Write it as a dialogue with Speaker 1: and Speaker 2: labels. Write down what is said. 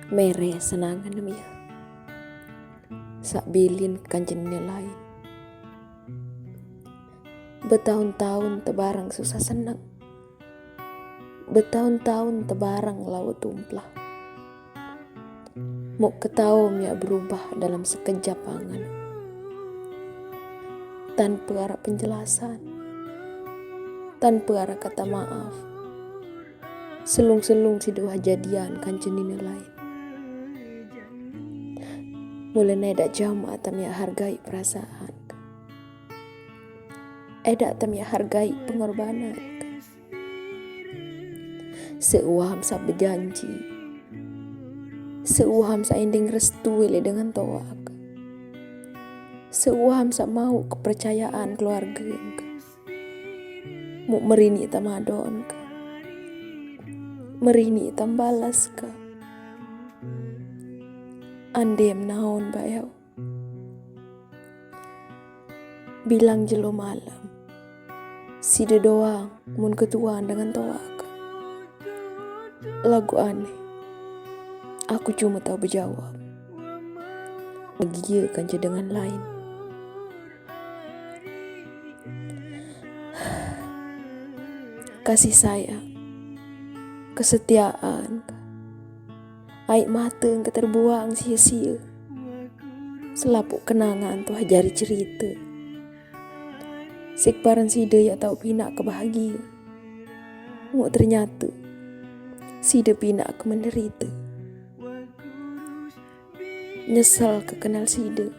Speaker 1: Mere senangan namanya. Sak bilin kanjennya lain. Bertahun-tahun tebarang susah senang. Bertahun-tahun tebarang laut tumplah. Mau ketahuan ya berubah dalam sekejap angan. Tanpa arah penjelasan. Tanpa arah kata maaf. Selung-selung si dua jadian kanjennya lain. Mulai nedak jam atam ya hargai perasaan. Edak atam ya hargai pengorbanan. Seuaham sa berjanji. Seuaham sa ending restu ile dengan toak. Seuaham sa mau kepercayaan keluarga. Mau merini tamadon. Merini tambalas ka. Andem naon bayau. Bilang jelo malam. Si doang mun ketuaan dengan toak. Lagu aneh. Aku cuma tahu berjawab. Bahagia kan dengan lain. Kasih sayang. Kesetiaan. Air mata yang terbuang sia-sia. Selapuk kenangan tuh jari cerita. Sekparan sida ya tahu pinak kebahagia. Mau ternyata sida pinak ke menderita. Nyeselk kenal sida.